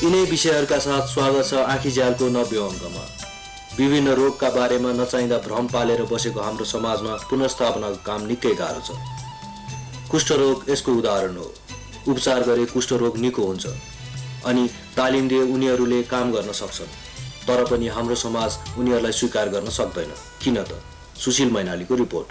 यिनै विषयहरूका साथ स्वागत छ आँखीझ्यालको 90औं अङ्कमा। विभिन्न रोगका बारेमा नचाहिँदा भ्रम पालेर बसेको हाम्रो समाजमा पुनर्स्थापनाको काम निकै गाह्रो छ। कुष्ठरोग यसको उदाहरण हो। उपचार गरे कुष्ठरोग निको हुन्छ अनि तालिम दिए उनीहरूले काम गर्न सक्छन्। तर पनि हाम्रो समाज उनीहरूलाई स्वीकार गर्न सक्दैन। किन त? सुशील मैनालीको रिपोर्ट।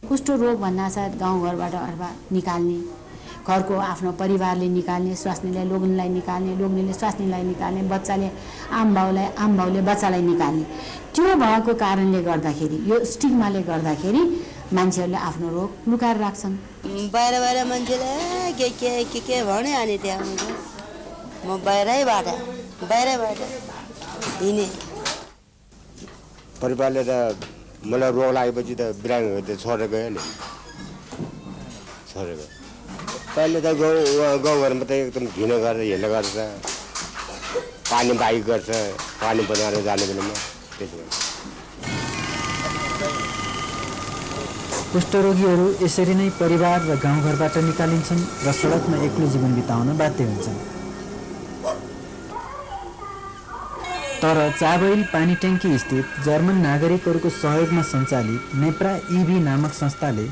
कुष्ठरोग भन्नासाथ गाउँघरबाट अथवा निकाल्ने, घरको आफ्नो परिवारले निकाल्ने, स्वास्नीलाई लोग्नेलाई निकाल्ने, लोग्नेले स्वास्नीलाई निकाल्ने, बच्चाले आम बाउले बच्चालाई निकाल्ने। त्यो भएको कारणले गर्दाखेरि, यो स्टिग्माले गर्दाखेरि मान्छेहरूले आफ्नो रोग लुकाएर राख्छन्। बाहिर मान्छेले के भने अनि त्यहाँ म बाहिरैबाट हिँडे। परिवारले त मलाई रोग लागेपछि त बिरामी त छोडेर गयो नि, छोडेर गयो। पहिले त गाउँघरमा त एकदम घिन गरेर हिँड्ने गर्छ, पानी बाइक गर्छ, पानी बनाएर जाने बेलामा। त्यसो कुष्ठरोगीहरू यसरी नै परिवार र गाउँघरबाट निकालिन्छन् र सडकमा एक्लो जीवन बिताउन बाध्य हुन्छन्। तर चाबैल पानी ट्याङ्की स्थित जर्मन नागरिकहरूको सहयोगमा सञ्चालित नेप्रा इभी नामक संस्थाले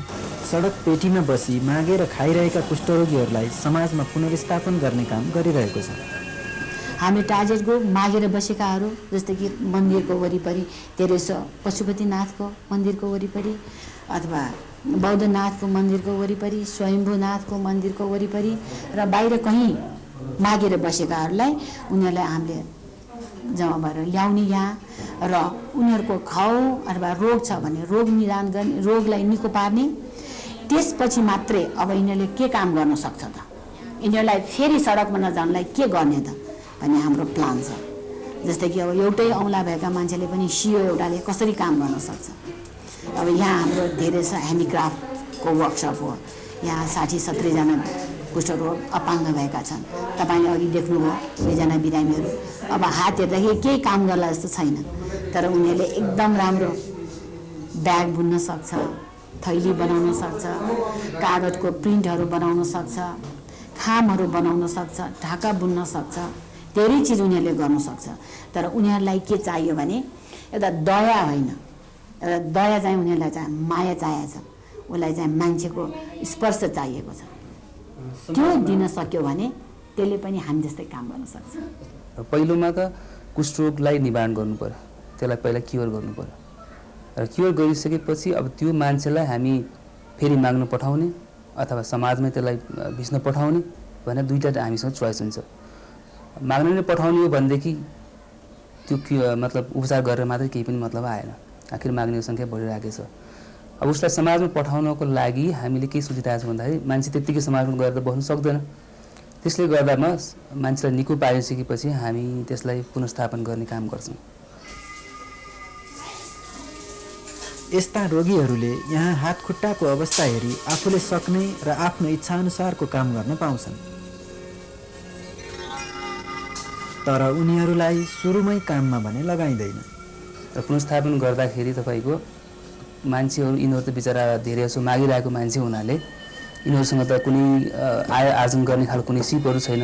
सडक पेटीमा बसी मागेर खाइरहेका कुष्ठरोगीहरूलाई समाजमा पुनर्स्थापन गर्ने काम गरिरहेको छ। हामी टार्गेटको मागेर बसेकाहरू जस्तै कि मन्दिरको वरिपरि, तेरेसो पशुपतिनाथको मन्दिरको वरिपरि अथवा बौद्धनाथको मन्दिरको वरिपरि, स्वयम्भूनाथको मन्दिरको वरिपरि र बाहिर कहीँ मागेर बसेकाहरूलाई उनीहरूलाई हामीले जम्मा भएर ल्याउने यहाँ र उनीहरूको घाउ अथवा रोग छ भने रोग निदान गर्ने, रोगलाई निको पार्ने। त्यसपछि मात्रै अब यिनीहरूले के काम गर्न सक्छ त, यिनीहरूलाई फेरि सडकमा नजानलाई के गर्ने त भन्ने हाम्रो प्लान छ। जस्तै कि अब एउटै औँला भएका मान्छेले पनि सियो एउटाले कसरी काम गर्न सक्छ। अब यहाँ हाम्रो धेरै ह्यान्डिक्राफ्टको वर्कसप हो। यहाँ 60-70 जना कुष्ठरोग अपाङ्ग भएका छन्। तपाईँले अघि देख्नुभयो दुईजना बिरामीहरू। अब हात हेर्दाखेरि केही काम गर्ला जस्तो छैन, तर उनीहरूले एकदम राम्रो ब्याग बुन्न सक्छ, थैली बनाउन सक्छ, कागजको प्रिन्टहरू बनाउन सक्छ, खामहरू बनाउन सक्छ, ढाका बुन्न सक्छ, धेरै चिज उनीहरूले गर्न सक्छ। तर उनीहरूलाई के चाहियो भने एउटा दया होइन, एउटा दया चाहिँ उनीहरूलाई चाहिँ माया चाहिएको छ, उसलाई चाहिँ मान्छेको स्पर्श चाहिएको छ। त्यो दिन सक्यो भने त्यसले पनि हामी जस्तै काम गर्न सक्छ। पहिलोमा त कुष्ठरोगलाई निवारण गर्नु पर्यो, त्यसलाई पहिला क्योर गर्नु पर्यो र क्योर गरिसकेपछि अब त्यो मान्छेलाई हामी फेरि माग्न पठाउने अथवा समाजमै त्यसलाई भिस्न पठाउने भनेर दुईवटा हामीसँग चोइस हुन्छ। माग्न नै पठाउने हो भनेदेखि त्यो मतलब उपचार गरेर मात्रै केही पनि मतलब आएन, आखिर माग्नेको सङ्ख्या बढिरहेको छ। अब उसलाई समाजमा पठाउनको लागि हामीले के सोचिरहेको छौँ भन्दाखेरि मान्छे त्यत्तिकै समाजमा गएर त बस्नु सक्दैन। त्यसले गर्दामा मान्छेलाई निको पारिसकेपछि हामी त्यसलाई पुनर्स्थापन गर्ने काम गर्छौँ। यस्ता रोगीहरूले यहाँ हात खुट्टाको अवस्था हेरी आफूले सक्ने र आफ्नो इच्छाअनुसारको काम गर्न पाउँछन्। तर उनीहरूलाई सुरुमै काममा भने लगाइँदैन। र पुनर्स्थापन गर्दाखेरि तपाईँको मान्छेहरू यिनीहरू त बिचरा धेरै जसो मागिरहेको मान्छे हुनाले यिनीहरूसँग त कुनै आय आर्जन गर्ने खालको कुनै सिपहरू छैन।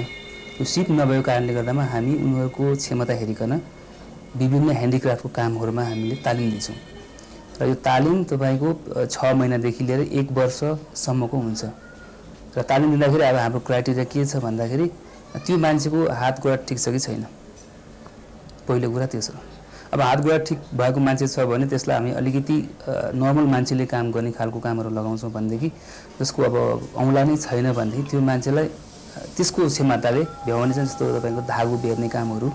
त्यो सिप नभएको कारणले गर्दामा हामी उनीहरूको क्षमता हेरिकन विभिन्न ह्यान्डिक्राफ्टको कामहरूमा हामीले तालिम दिन्छौँ र यो तालिम तपाईँको 6 महिनादेखि लिएर 1 वर्षसम्मको हुन्छ। र तालिम दिँदाखेरि अब हाम्रो क्राइटेरिया के छ भन्दाखेरि त्यो मान्छेको हात गोडा ठिक छ कि छैन, पहिलो कुरा त्यो छ। अब हात गोडा ठिक भएको मान्छे छ भने त्यसलाई हामी अलिकति नर्मल मान्छेले काम गर्ने खालको कामहरू लगाउँछौँ भनेदेखि जसको अब औँला नै छैन भनेदेखि त्यो मान्छेलाई त्यसको क्षमताले भ्याउने चाहिँ जस्तो तपाईँको धागो बेर्ने कामहरू,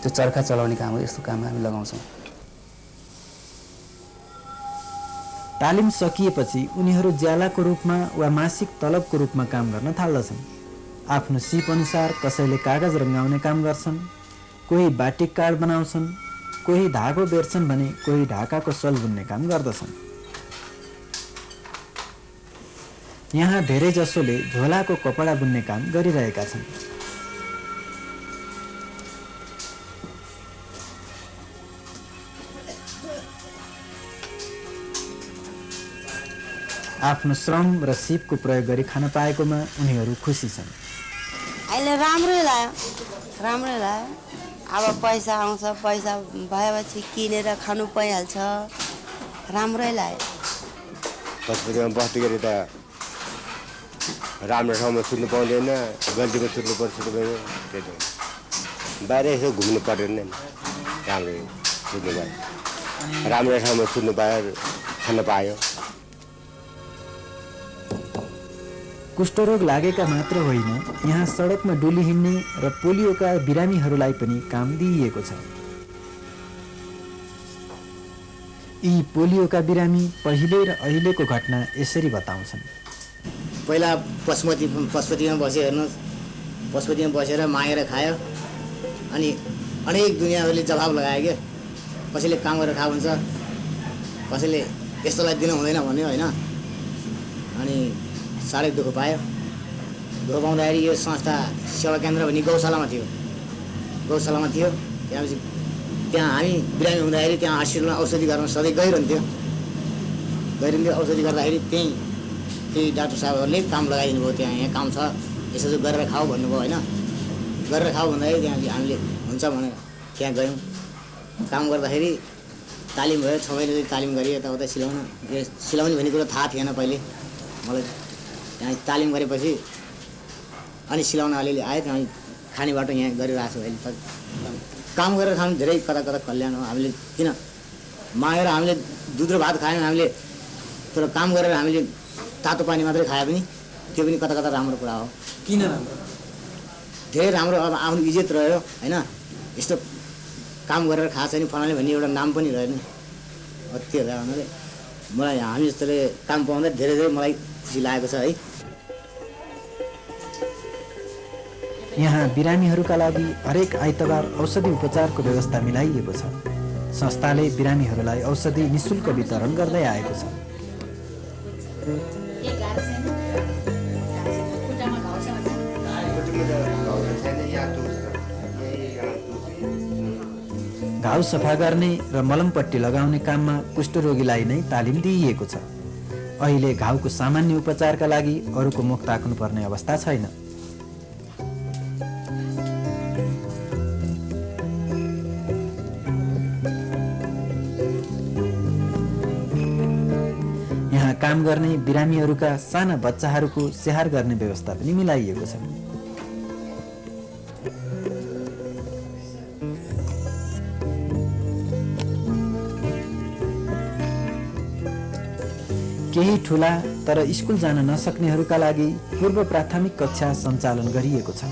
त्यो चर्खा चलाउने कामहरू, यस्तो काममा हामी लगाउँछौँ। तालिम सकिएपछि उनीहरू ज्यालाको रूपमा वा मासिक तलबको रूपमा काम गर्न थाल्दछन्। आफ्नो सिप अनुसार कसैले कागज रङ्गाउने काम गर्छन्, कोही बाटिक कार्ड बनाउँछन्, कोही धागो बेर्छन् भने कोही ढाकाको सल बुन्ने काम गर्दछन्। यहाँ धेरै जसोले झोलाको कपडा बुन्ने काम गरिरहेका छन्। आफ्नो श्रम र सिपको प्रयोग गरी खान पाएकोमा उनीहरू खुसी छन्। अहिले राम्रै लाग्यो। अब पैसा आउँछ, पैसा भएपछि किनेर खानु पाइहाल्छ, राम्रै लाग्यो। पशुपतिमा बस्दाखेरि त राम्रो ठाउँमा सुत्नु पाउँदैन, गल्तीमा सुत्नु पर्छ। त्यही बाहिर यसो घुम्नु पर्दैन, राम्रो सुत्नु पायो, राम्रो ठाउँमा सुत्नु पायो, खान पायो। कुष्ठरोग लागेका मात्र होइन, यहाँ सडकमा डोली हिँड्ने र पोलियोका बिरामीहरूलाई पनि काम दिइएको छ। यी पोलियोका बिरामी पहिले र अहिलेको घटना यसरी बताउँछन्। पहिला पशुपतिमा बस्यो, हेर्नुहोस्, पशुपतिमा बसेर मागेर खायो, अनि अनेक दुनियाँहरूले जवाब लगायो क्या। कसैले काम गरेर खाएको हुन्छ, कसैले यस्तोलाई दिनु हुँदैन भन्यो होइन। अनि साह्रै दुःख पायो। दुःख पाउँदाखेरि यो संस्था सेवा केन्द्र भन्ने गौशालामा थियो। त्यहाँपछि त्यहाँ हामी बिरामी हुँदाखेरि त्यहाँ हस्पिटलमा औषधि गर्न सधैँ गइरहन्थ्यो। औषधि गर्दाखेरि त्यही डाक्टर साहबहरूले काम लगाइदिनु भयो। यहाँ काम छ, यसो गरेर खाऊ भन्नुभयो होइन। गरेर खाऊ भन्दाखेरि त्यहाँ हामीले हुन्छ भनेर त्यहाँ गयौँ। काम गर्दाखेरि तालिम भयो, 6 महिना तालिम गरेँ। यताउता सिलाउने भन्ने कुरो थाहा थिएन पहिले मलाई। त्यहाँ तालिम गरेपछि अनि सिलाउन अलिअलि आयो। त्यहाँ खाने बाटो यहाँ गरिरहेको छु अहिले। काम गरेर खानु धेरै कता कल्याण हो। हामीले किन मागेर हामीले दुध र भात खायौँ हामीले, तर काम गरेर हामीले तातो पानी मात्रै खाए पनि त्यो पनि कता राम्रो कुरा हो। किन राम्रो? धेरै राम्रो। अब आफ्नो इज्जत रह्यो होइन। यस्तो काम गरेर खाएको छैन फलाने भन्ने एउटा नाम पनि रहेन। त्यो भए हुनाले मलाई हामी जस्तोले काम पाउँदा धेरै मलाई खुसी लागेको छ है। यहाँ बिरामीहरूका लागि हरेक आइतबार औषधि उपचारको व्यवस्था मिलाइएको छ। संस्थाले बिरामीहरूलाई औषधि निःशुल्क वितरण गर्दै आएको छ। घाउ सफा गर्ने र मलमपट्टी लगाउने काममा कुष्ठरोगीलाई नै तालिम दिइएको छ। अहिले घाउको सामान्य उपचारका लागि अरूको मुख ताक्नुपर्ने अवस्था छैन। यहाँ काम गर्ने बिरामीहरूका साना बच्चाहरूको स्याहार गर्ने व्यवस्था पनि मिलाइएको छ। केही ठुला तर स्कुल जान नसक्नेहरूका लागि पूर्व प्राथमिक कक्षा सञ्चालन गरिएको छ।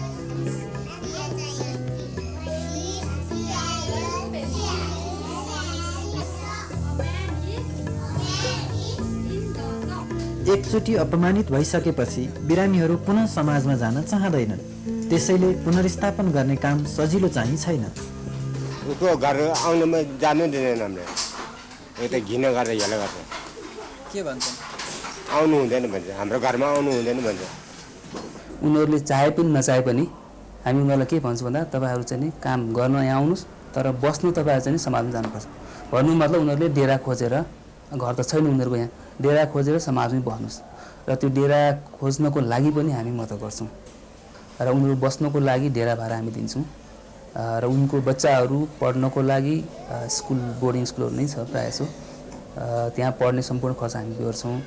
एकचोटि अपमानित भइसकेपछि बिरामीहरू पुनः समाजमा जान चाहँदैनन्। त्यसैले पुनर्स्थापन गर्ने काम सजिलो चाहिँ छैन। उसको घर आउनुमा जानु दिँदैन हामीले। यता घिन गरेर हेला गर्छ। के भन्छन्? आउनु हुँदैन भन्छ, हाम्रो घरमा आउनु हुँदैन भन्छ। उनीहरूले चाहे पनि नचाहे पनि हामी उनीहरूलाई के भन्छौँ भन्दा तपाईँहरू चाहिँ नि काम गर्न यहाँ आउनुहोस्, तर बस्नु तपाईँहरू चाहिँ समाजमा जानुपर्छ भन्नु। मतलब उनीहरूले डेरा खोजेर, घर त छैन उनीहरूको यहाँ, डेरा खोजेर समाजमै बस्नुहोस्। र त्यो डेरा खोज्नको लागि पनि हामी मद्दत गर्छौँ र उनीहरू बस्नको लागि डेरा भाडा हामी दिन्छौँ। र उनको बच्चाहरू पढ्नको लागि स्कुल बोर्डिङ स्कुलहरू नै छ प्रायःजसो, त्यहाँ पढ्ने सम्पूर्ण खर्च हामी गर्छौँ।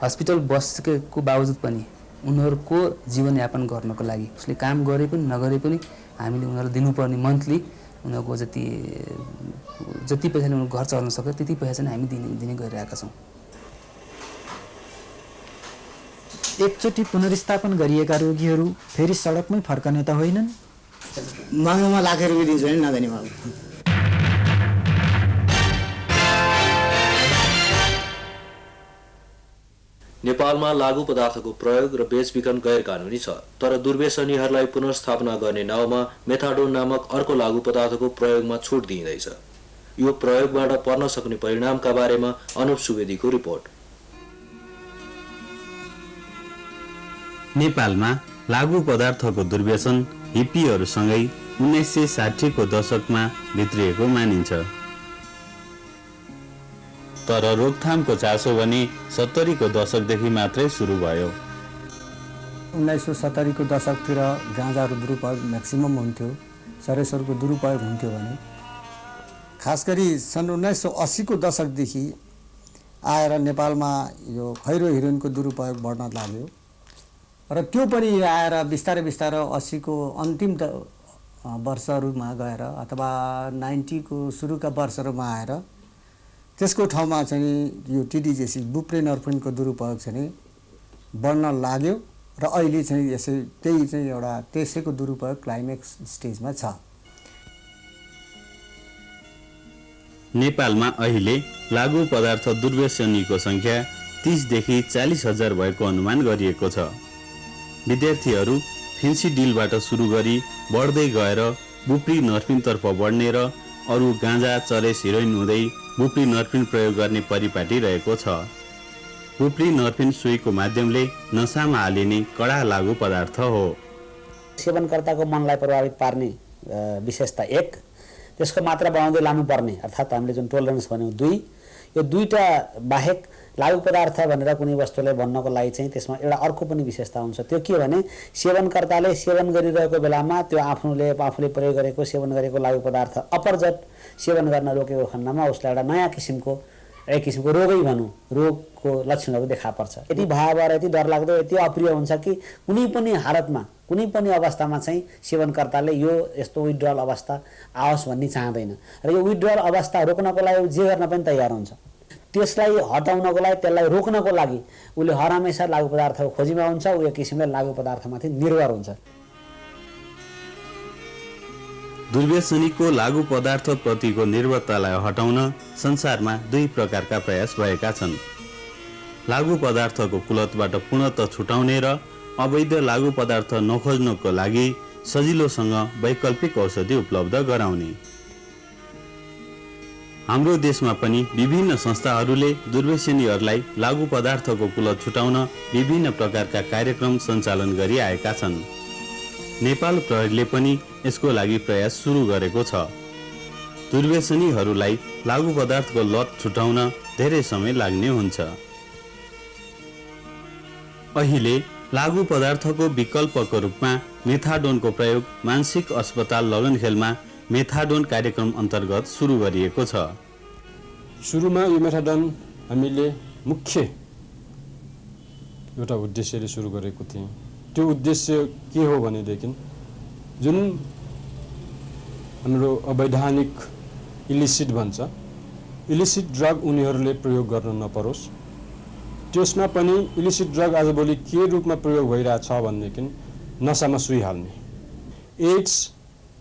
हस्पिटल बसेको बावजुद पनि उनीहरूको जीवनयापन गर्नको लागि उसले काम गरे पनि नगरे पनि हामीले उनीहरूलाई दिनुपर्ने मन्थली उनीहरूको जति पैसाले उनीहरू घर चल्न सक्छ त्यति पैसा चाहिँ हामी दिने गरिरहेका छौँ। एकचोटि पुनर्स्थापन गरिएका रोगीहरू फेरि सडकमै फर्कने त होइनन्। महँगोमा लाख रुपियाँ दिन्छु भने नजाने बाबु। नेपालमा लागू पदार्थको प्रयोग र बेचबिखन गैर कानुनी छ, तर दुर्व्यसनीहरूलाई पुनर्स्थापना गर्ने नाउँमा मेथाडोन नामक अर्को लागू पदार्थको प्रयोगमा छुट दिइँदैछ। यो प्रयोगबाट पर्न सक्ने परिणामका बारेमा अनुप सुवेदीको रिपोर्ट। नेपालमा लागू पदार्थको दुर्व्यसन हिप्पीहरूसँगै 1960 को दशकमा भित्रिएको मानिन्छ। तर रोकथामको चासो भने 70 को दशकदेखि मात्रै सुरु भयो। 1970 को दशकतिर गाँजाहरू दुरुपयोग म्याक्सिमम हुन्थ्यो, सरेसरको दुरुपयोग हुन्थ्यो भने खास गरी सन् 1980 को दशकदेखि आएर नेपालमा यो खैरो हिरोइनको दुरुपयोग बढ्न लाग्यो र त्यो पनि आएर बिस्तारै बिस्तारै 80 को अन्तिम वर्षहरूमा गएर अथवा 90 को सुरुका वर्षहरूमा आएर त्यसको ठाउँमा चाहिँ यो टिडिजेसी बुप्रेनर्फिनको दुरुपयोग चाहिँ बढ्न लाग्यो र अहिले चाहिँ यसै त्यही चाहिँ एउटा त्यसैको दुरुपयोग क्लाइमेक्स स्टेजमा छ। नेपालमा अहिले लागू पदार्थ दुर्व्यसनीको संख्या 30 देखि 40 हजार भएको अनुमान गरिएको छ। विद्यार्थीहरू फेन्सी डिलबाट सुरु गरी बढ्दै गएर बुप्री नर्फिनतर्फ बढ्ने र अरू गाँजा चरेस हिरोइन हुँदै बुप्री नर्फिन प्रयोग गर्ने परिपाटी रहेको छ। बुप्री नर्फिन सुईको माध्यमले नसामा हालिने कडा लागू पदार्थ हो। सेवनकर्ताको मनलाई प्रभावित पार्ने विशेषता 1, त्यसको मात्रा बढाउँदै लानुपर्ने अर्थात् हामीले जुन टोलरेन्स भन्यौँ 2, यो दुईटा बाहेक लागू पदार्थ भनेर कुनै वस्तुलाई भन्नको लागि चाहिँ त्यसमा एउटा अर्को पनि विशेषता हुन्छ। त्यो के भने सेवनकर्ताले सेवन गरिरहेको बेलामा त्यो आफूले प्रयोग गरेको सेवन गरेको लागू पदार्थ अपरजट सेवन गर्न रोकेको खण्डमा उसलाई एउटा नयाँ किसिमको एक किसिमको रोगै भनौँ, रोगको लक्षणहरू देखा पर्छ। यति भयावह र यति डरलाग्दो यति अप्रिय हुन्छ कि कुनै पनि हालतमा कुनै पनि अवस्थामा चाहिँ सेवनकर्ताले यो यस्तो विड्रल अवस्था आओस् भन्ने चाहँदैन र यो विड्रल अवस्था रोक्नको लागि जे गर्न पनि तयार हुन्छ। त्यसलाई हटाउनको लागि त्यसलाई रोक्नको लागि उसले हरहमेशा लागू पदार्थको खोजीमा हुन्छ, ऊ एक किसिमले लागू पदार्थमाथि निर्भर हुन्छ। दुर्व्यसनीको लागू पदार्थ प्रतिको निर्भरतालाई हटाउन संसारमा 2 प्रकारका प्रयास भएका छन्। लागू पदार्थको कुलतबाट पूर्णतः छुटाउने र अवैध लागू पदार्थ नखोज्नको लागि सजिलोसँग वैकल्पिक औषधि उपलब्ध गराउने। हाम्रो देशमा पनि विभिन्न संस्थाहरूले दुर्व्यसनीहरूलाई लागू पदार्थको कुलत छुटाउन विभिन्न प्रकारका कार्यक्रम सञ्चालन गरिआएका छन्। नेपाल प्रहरीले पनि यसको लागि प्रयास सुरु गरेको छ। दुर्व्यसनीहरूलाई लागू पदार्थको लत छुटाउन धेरै समय लाग्ने हुन्छ। अहिले लागू पदार्थको विकल्पको रूपमा मेथाडोनको प्रयोग मानसिक अस्पताल लगनखेलमा मेथाडोन कार्यक्रम अन्तर्गत सुरु गरिएको छ। सुरुमा यो मेथाडोन हामीले मुख्य एउटा उद्देश्यले सुरु गरेको थियौँ। त्यो उद्देश्य के हो भनेदेखि जुन हाम्रो अवैधानिक इलिसिट भन्छ, इलिसिट ड्रग उनीहरूले प्रयोग गर्न नपरोस्। त्यसमा पनि इलिसिट ड्रग आजभोलि के रूपमा प्रयोग भइरहेछ भनेदेखि नसामा सुई हाल्ने, एड्स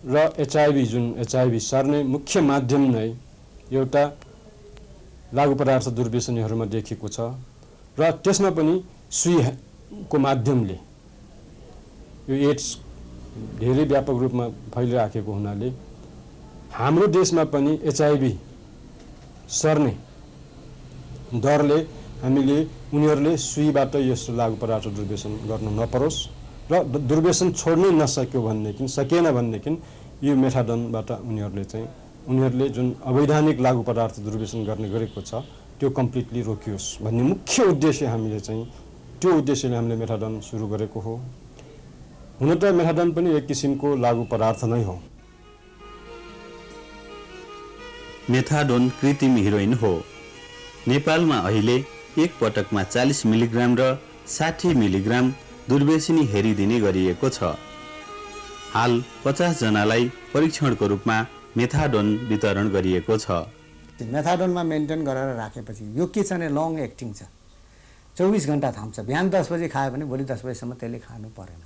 र एचआईभी जुन एचआईभी सर्ने मुख्य माध्यम नै एउटा लागू पदार्थ दुर्व्यसनीहरूमा देखिएको छ र त्यसमा पनि सुईको माध्यमले यो एड्स धेरै व्यापक रूपमा फैलिराखेको हुनाले हाम्रो देशमा पनि एचआईभी सर्ने डरले हामीले उनीहरूले सुईबाट यस्तो लागू पदार्थ दुर्व्यसन गर्न नपरोस् र दुर्व्यसन छोड्नै नसक्यो भनेदेखि सकेन भनेदेखि यो मेथाडोनबाट उनीहरूले जुन अवैधानिक लागू पदार्थ दुर्व्यसन गर्ने गरेको छ त्यो कम्प्लिटली रोकियोस् भन्ने मुख्य उद्देश्य हामीले चाहिँ त्यो उद्देश्यले हामीले मेथाडोन सुरु गरेको हो। हुन त मेथाडोन पनि एक किसिमको लागू पदार्थ नै हो। मेथाडोन कृत्रिम हिरोइन हो। नेपालमा अहिले एक पटकमा 40 मिलिग्राम र 60 मिलिग्राम दुर्व्यसनी हेरिदिने गरिएको छ। हाल 50 जनालाई परीक्षणको रूपमा मेथाडोन वितरण गरिएको छ। मेथाडोनमा मेन्टेन गरेर राखेपछि यो के छ भने लङ एक्टिङ छ, 24 घण्टा थाम्छ। बिहान 10 बजे खायो भने भोलि 10 बजेसम्म त्यसले खानु परेन।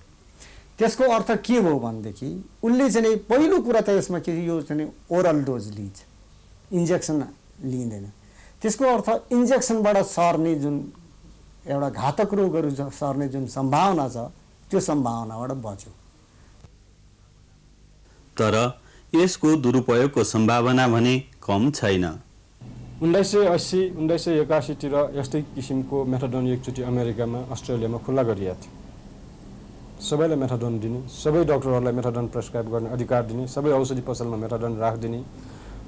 त्यसको अर्थ के हो भनेदेखि उसले चाहिँ पहिलो कुरा त यसमा के यो चाहिँ ओरल डोज लिन्छ, इन्जेक्सन लिँदैन। त्यसको अर्थ इन्जेक्सनबाट सर्ने जुन एउटा घातक रोगहरू सर्ने जुन सम्भावना छ त्यो सम्भावनाबाट बच्यो। तर यसको दुरुपयोगको सम्भावना भने कम छैन। 1980 1981 तिर यस्तै किसिमको मेथाडोन एकचोटि अमेरिकामा अस्ट्रेलियामा खुल्ला गरिएको थियो। सबैलाई मेथाडोन दिने, सबै डाक्टरहरूलाई मेथाडोन प्रेस्क्राइब गर्ने अधिकार दिने, सबै औषधि पसलमा मेथाडोन राखिदिने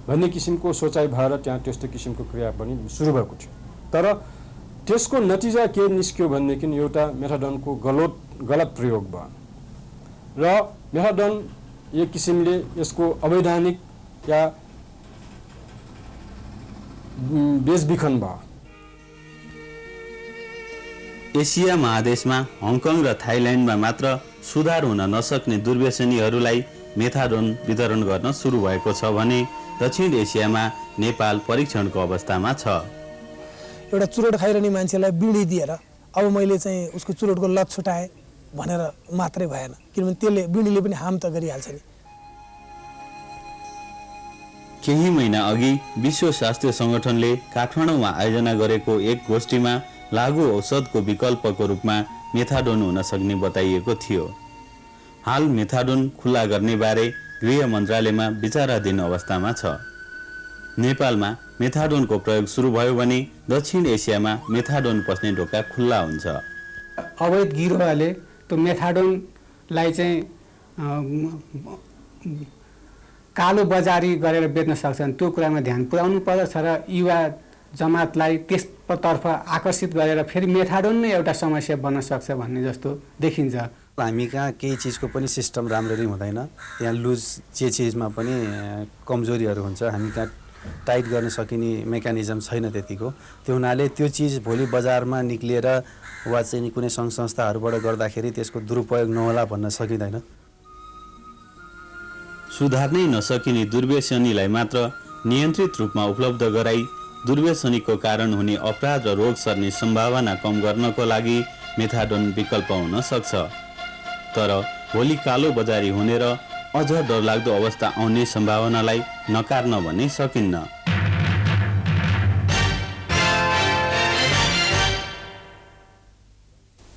भन्ने किसिमको सोचाइ भएर त्यहाँ त्यस्तो किसिमको क्रिया पनि सुरु भएको थियो। तर त्यसको नतिजा के निस्क्यो भनेदेखि एउटा मेथाडोनको गलत प्रयोग भयो र मेथाडोन एक किसिमले यसको अवैधानिक या बेचबिखन भयो। एसिया महादेशमा हङकङ र थाइल्यान्डमा मात्र सुधार हुन नसक्ने दुर्व्यसनीहरूलाई मेथाडोन वितरण गर्न सुरु भएको छ भने दक्षिण एसियामा नेपाल परीक्षणको अवस्थामा छ। एउटा चुरोट खाइरहने मान्छेलाई बिडी दिएर अब मैले चाहिँ उसको चुरोटको लत छुटाएँ भनेर मात्रै भएन, किनभने त्यसले बिडीले पनि हार्म त गरिहाल्छ नि। केही महिना अघि विश्व स्वास्थ्य संगठनले काठमाडौँमा आयोजना गरेको एक गोष्ठीमा लागु औषधको विकल्पको रूपमा मेथाडोन हुन सक्ने बताइएको थियो। हाल मेथाडोन खुल्ला गर्ने बारे गृह मन्त्रालयमा विचाराधीन अवस्थामा छ। नेपालमा मेथाडोनको प्रयोग सुरु भयो भने दक्षिण एसियामा मेथाडोन पस्ने ढोका खुल्ला हुन्छ। अवैध गिरोहले त्यो मेथाडोनलाई चाहिँ कालो बजारी गरेर बेच्न सक्छन्, त्यो कुरामा ध्यान पुर्याउनु पर्दछ र युवा जमातलाई त्यसतर्फ आकर्षित गरेर फेरि मेथाडोन नै एउटा समस्या बन्न सक्छ भन्ने जस्तो देखिन्छ। हामी कहाँ केही चिजको पनि सिस्टम राम्ररी हुँदैन, यहाँ लुज चिजमा पनि कमजोरीहरू हुन्छ, हामी कहाँ टाइट गर्न सकिने मेकानिजम छैन त्यतिको। त्यो हुनाले त्यो चिज भोलि बजारमा निक्लिएर वा चाहिँ कुनै सङ्घ संस्थाहरूबाट गर्दाखेरि त्यसको दुरुपयोग नहोला भन्न सकिँदैन। सुधार्नै नसकिने दुर्व्यसनीलाई मात्र नियन्त्रित रूपमा उपलब्ध गराई दुर्व्यसनीको कारण हुने अपराध र रोग सर्ने सम्भावना कम गर्नको लागि मेथाडोन विकल्प हुन सक्छ। तर भोलि कालो बजारी हुने र अझ डरलाग्दो अवस्था आउने सम्भावनालाई नकार्न भने सकिन्न।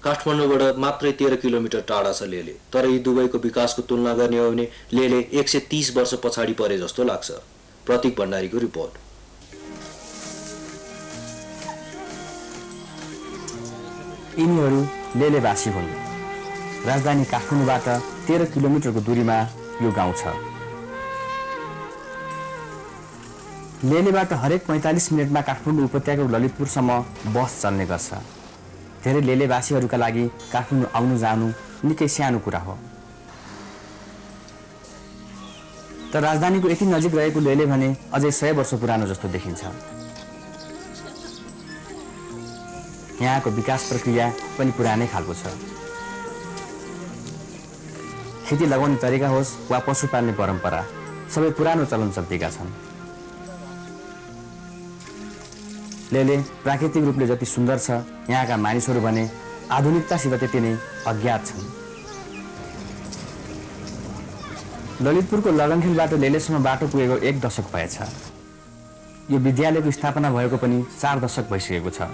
काठमाडौँबाट मात्रै 13 किलोमिटर टाढा छ लेले, तर यी दुवैको विकासको तुलना गर्ने हो भने लेले 130 वर्ष पछाडि परे जस्तो लाग्छ। प्रतीक भण्डारीको रिपोर्ट। यिनीहरू लेलेवासी हुन्। राजधानी काठमाडौँबाट 13 किलोमिटरको दूरीमा यो गाउँ छ। लेलेबाट हरेक 45 मिनटमा काठमाडौँ उपत्यकाको ललितपुरसम्म बस चल्ने गर्छ। धेरै लेलेवासीहरूका लागि काठमाडौँ आउनु जानु निकै सानो कुरा हो। तर राजधानीको यति नजिक रहेको लेले भने अझै 100 वर्ष पुरानो जस्तो देखिन्छ। यहाँको विकास प्रक्रिया पनि पुरानै खालको छ। खेती लगाउने तरिका होस् वा पशु पाल्ने परम्परा, सबै पुरानो चलन चल्तीका छन्। लेले प्राकृतिक रूपले जति सुन्दर छ, यहाँका मानिसहरू भने आधुनिकतासित त्यति नै अज्ञात छन्। ललितपुरको लगनखेलबाट लेलेसम्म बाटो पुगेको 1 दशक भएछ। यो विद्यालयको स्थापना भएको पनि 4 दशक भइसकेको छ।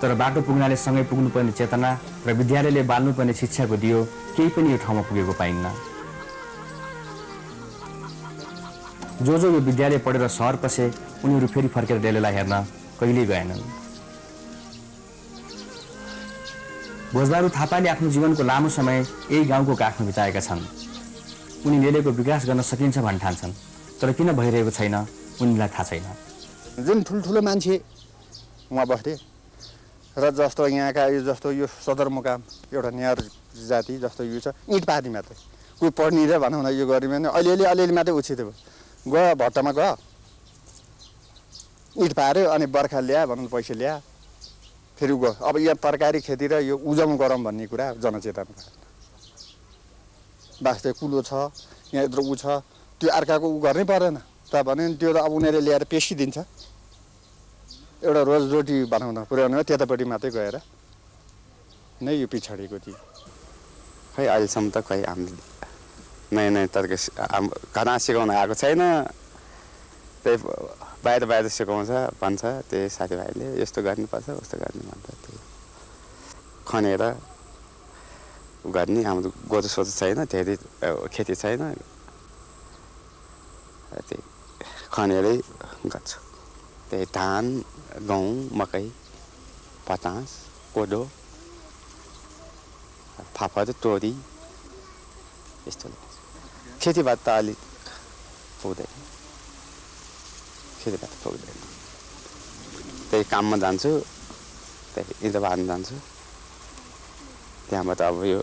तर बाटो पुग्नाले सँगै पुग्नुपर्ने चेतना र विद्यालयले बाल्नुपर्ने शिक्षाको दियो केही पनि यो ठाउँमा पुगेको पाइन्न। जो यो विद्यालय पढेर सहर पसे उनीहरू फेरि फर्केर लेलेलाई हेर्न कहिल्यै गएनन्। भोजबहादुर थापाले आफ्नो जीवनको लामो समय यही गाउँको काखमा बिताएका छन्। उनी लेलेको विकास गर्न सकिन्छ भन्न ठान्छन्, तर किन भइरहेको छैन उनीलाई थाहा छैन। जुन ठुल्ठुलो मान्छे उहाँ बस्थे र जस्तो यहाँका यो जस्तो यो सदरमुकाम एउटा न्यार जाति जस्तो यो छ, इँट पार्ने मात्रै कोही पढ्ने र भनौँ न यो गर्ने भने अलिअलि मात्रै उछित गयो, भट्टामा गयो, इँट पार्यो, अनि बर्खा ल्या भनौँ पैसा ल्या, फेरि गयो। अब यहाँ तरकारी खेती र यो उजाउ गरौँ भन्ने कुरा जनचेतना वास्तै कुलो छ, यहाँ यत्रो ऊ छ, त्यो अर्काको ऊ गर्नै पर्दैन त भने त्यो त अब उनीहरूले ल्याएर पेसिदिन्छ। एउटा रोजरोटी बनाउन पुर्याउनु त्यतापट्टि मात्रै गएर नै यो पछाडिको थियो। खै अहिलेसम्म त खै हामीले नयाँ तरिका खाना सिकाउन आएको छैन, त्यही बाहिर सिकाउँछ भन्छ, त्यही साथीभाइले यस्तो गर्नुपर्छ उस्तो गर्नु भन्छ, त्यही खनेर गर्ने। हाम्रो गोरु सोच छैन, धेरै खेती छैन, त्यही खनेरै गर्छ। त्यही धान, गहुँ, मकै, पचास, कोदो, फापर, तोरी यस्तो। खेतीपाती त अलिक पुग्दैन, खेतीपाती पुग्दैन। त्यही काममा जान्छु, त्यही इँटा बाँध्न जान्छु। त्यहाँबाट अब यो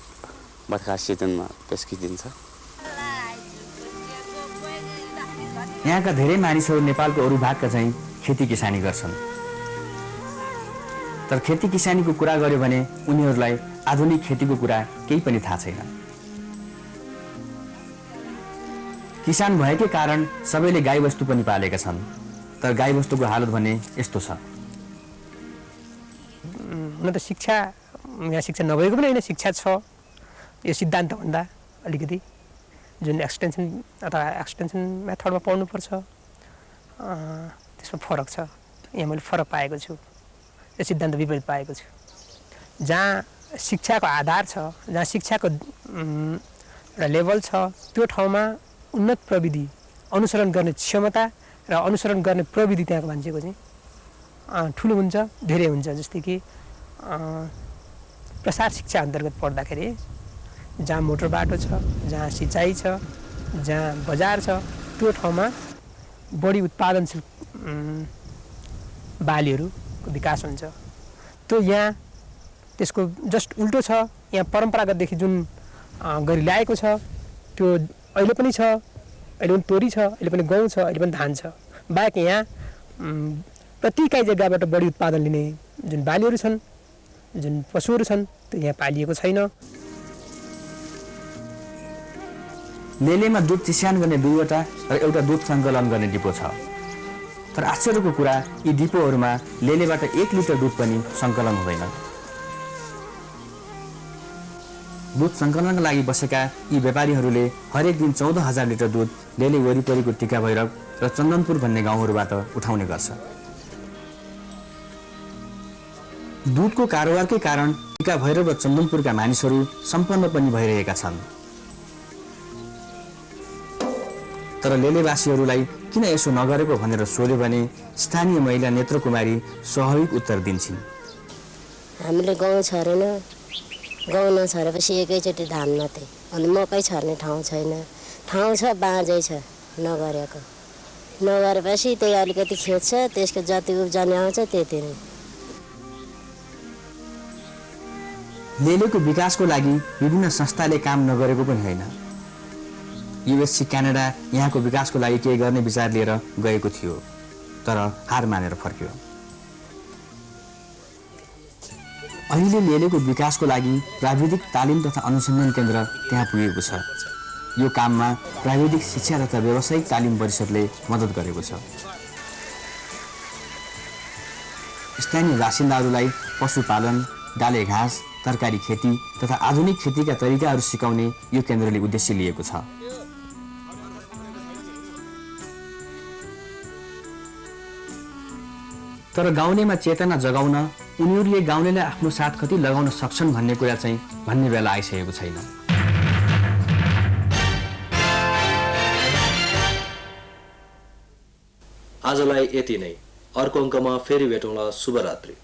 बर्खा सिजनमा पेस्किदिन्छ। यहाँका धेरै मानिसहरू नेपालको अरू भागका चाहिँ खेती किसानी गर्छन्। तर खेती किसानीको कुरा गर्यो भने उनीहरूलाई आधुनिक खेतीको कुरा केही पनि थाहा छैन। किसान भएकै कारण सबैले गाईबस्तु पनि पालेका छन्, तर गाईबस्तुको हालत भने यस्तो छ। हुन त शिक्षा यहाँ शिक्षा नभएको पनि होइन, शिक्षा छ। यो सिद्धान्त भन्दा अलिकति जुन एक्सटेन्सन अथवा एक्सटेन्सन मेथडमा पढ्नुपर्छ त्यसमा फरक छ। यहाँ मैले फरक पाएको छु, यो सिद्धान्त विपरीत पाएको छु। जहाँ शिक्षाको आधार छ, जहाँ शिक्षाको एउटा लेभल छ, त्यो ठाउँमा उन्नत प्रविधि अनुसरण गर्ने क्षमता र अनुसरण गर्ने प्रविधि त्यहाँको मान्छेको चाहिँ ठुलो हुन्छ, धेरै हुन्छ। जस्तै कि प्रसार शिक्षा अन्तर्गत पढ्दाखेरि जहाँ मोटर बाटो छ, जहाँ सिँचाइ छ, जहाँ बजार छ, त्यो ठाउँमा बढी उत्पादनशील बालीहरूको विकास हुन्छ। त्यो यहाँ त्यसको जस्ट उल्टो छ। यहाँ परम्परागतदेखि जुन गरी ल्याएको छ त्यो अहिले पनि छ। अहिले पनि तोरी छ, अहिले पनि गहुँ छ, अहिले पनि धान छ। बाहेक यहाँ प्रति इकाइ जग्गाबाट बढी उत्पादन लिने जुन बालीहरू छन्, जुन पशुहरू छन्, त्यो यहाँ पालिएको छैन। लेलेमा दुध चिस्यान गर्ने 2वटा र एउटा दुध सङ्कलन गर्ने डिपो छ। तर आश्चर्यको कुरा, यी डिपोहरूमा लेलेबाट 1 लिटर दुध पनि सङ्कलन हुँदैन। दुध सङ्कलनका लागि बसेका यी व्यापारीहरूले हरेक दिन 14,000 लिटर दुध लेले वरिपरिको टिका भैरव र चन्दनपुर भन्ने गाउँहरूबाट उठाउने गर्छ। दुधको कारोबारकै कारण टिका भैरव र चन्दनपुरका मानिसहरू सम्पन्न पनि भइरहेका छन्। तर लेलेवासीहरूलाई किन यसो नगरेको भनेर सोध्यो भने स्थानीय महिला नेत्रकुमारी स्वाभाविक उत्तर दिन्छन्। हामीले गहुँ छरेन, गहुँ नछरेपछि एकैचोटि धान मात्रै, अनि मकै छर्ने ठाउँ छैन। ठाउँ छ, बाँझै छ, नगरेको। नगरेपछि त्यही अलिकति खेत छ, त्यसको जति उब्जनी आउँछ त्यति नै। लेलेको विकासको लागि विभिन्न संस्थाले काम नगरेको पनि होइन। युएससी क्यानाडा यहाँको विकासको लागि केही गर्ने विचार लिएर गएको थियो, तर हार मानेर फर्क्यो। अहिले लेलेको विकासको लागि प्राविधिक तालिम तथा अनुसन्धान केन्द्र त्यहाँ पुगेको छ। यो काममा प्राविधिक शिक्षा तथा व्यावसायिक तालिम परिषदले मद्दत गरेको छ। स्थानीय बासिन्दाहरूलाई पशुपालन, डाले घाँस, तरकारी खेती तथा आधुनिक खेतीका तरिकाहरू सिकाउने यो केन्द्रले उद्देश्य लिएको छ। तर गाउँलेमा चेतना जगाउन उनीहरूले गाउँलेलाई आफ्नो साथ कति लगाउन सक्छन् भन्ने कुरा चाहिँ भन्ने बेला आइसकेको छैन। आजलाई यति नै। अर्को अङ्कमा फेरि भेटौँला। शुभरात्रि।